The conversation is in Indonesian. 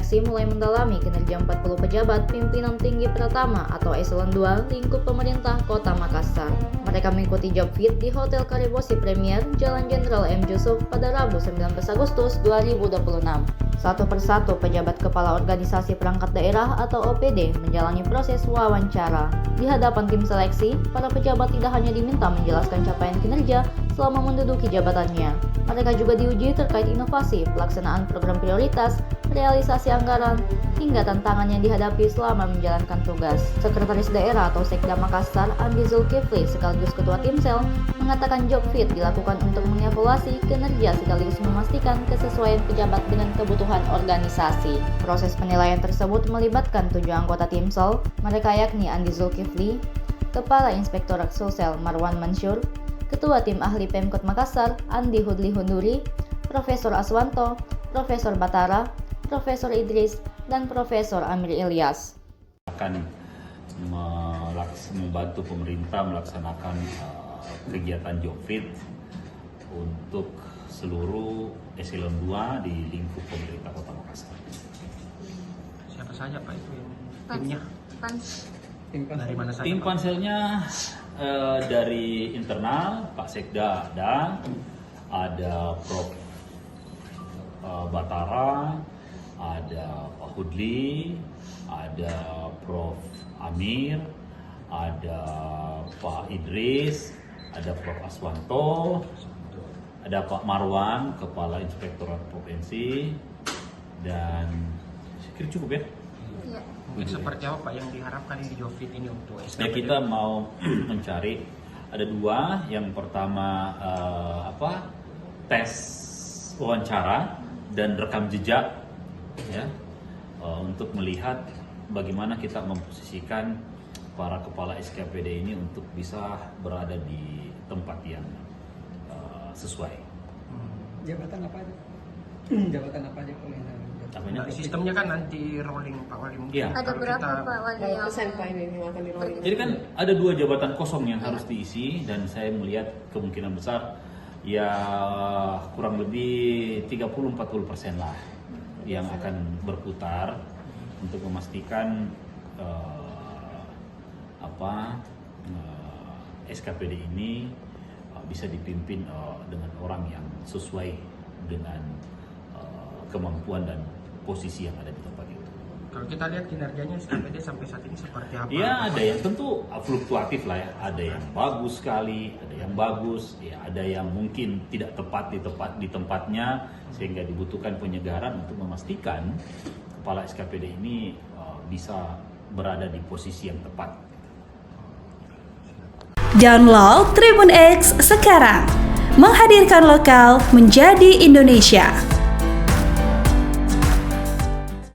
Seleksi mulai mendalami kinerja 40 pejabat pimpinan tinggi pertama atau eselon 2 lingkup pemerintah Kota Makassar. Mereka mengikuti job fit di Hotel Karibosi Premier, Jalan Jenderal M. Yusuf pada Rabu 19 Agustus 2026. Satu persatu pejabat kepala organisasi perangkat daerah atau OPD menjalani proses wawancara. Di hadapan tim seleksi, para pejabat tidak hanya diminta menjelaskan capaian kinerja selama menduduki jabatannya. Mereka juga diuji terkait inovasi, pelaksanaan program prioritas, realisasi anggaran, hingga tantangan yang dihadapi selama menjalankan tugas. Sekretaris Daerah atau Sekda Makassar, Andi Zulkifli, sekaligus Ketua Timsel, mengatakan job fit dilakukan untuk mengevaluasi kinerja sekaligus memastikan kesesuaian pejabat dengan kebutuhan organisasi. Proses penilaian tersebut melibatkan 7 anggota Timsel, mereka yakni Andi Zulkifli, Kepala Inspektorat Sosial Marwan Mansur, Ketua Tim Ahli Pemkot Makassar, Andi Hudli Hunduri, Profesor Aswanto, Profesor Batara, Profesor Idris, dan Profesor Amir Ilyas. Akan membantu pemerintah melaksanakan kegiatan job fit untuk seluruh eselon 2 di lingkup pemerintah Kota Makassar. Siapa saja Pak itu yang timnya? Dari mana saja? Tim panselnya dari internal Pak Sekda ada Prof Batara, ada Pak Hudli, ada Prof Amir, ada Pak Idris, ada Prof Aswanto, ada Pak Marwan, Kepala Inspektorat Provinsi, dan saya kira cukup ya. Seperti apa Pak yang diharapkan di job fit ini untuk SKPD? Ya, kita mau mencari ada 2. Yang pertama tes wawancara dan rekam jejak ya, untuk melihat bagaimana kita memposisikan para kepala SKPD ini untuk bisa berada di tempat yang sesuai. Jabatan apa aja? Jabatan apa aja kalau yang Nah, sistemnya kan nanti rolling Pak Wali. Iya. Ada berapa Pak Wali yang Pak ini akan di rolling? Jadi kan ada 2 jabatan kosong yang harus diisi, dan saya melihat kemungkinan besar ya kurang lebih 30-40% lah yang akan berputar untuk memastikan SKPD ini bisa dipimpin dengan orang yang sesuai dengan kemampuan dan posisi yang ada di tempat itu. Kalau kita lihat kinerjanya SKPD sampai saat ini seperti apa? Ya, ada yang tentu fluktuatif lah ya. Ada yang bagus sekali, ada yang bagus, ya ada yang mungkin tidak tepat di tempatnya, sehingga dibutuhkan penyegaran untuk memastikan kepala SKPD ini bisa berada di posisi yang tepat. Download Tribun X sekarang, menghadirkan lokal menjadi Indonesia.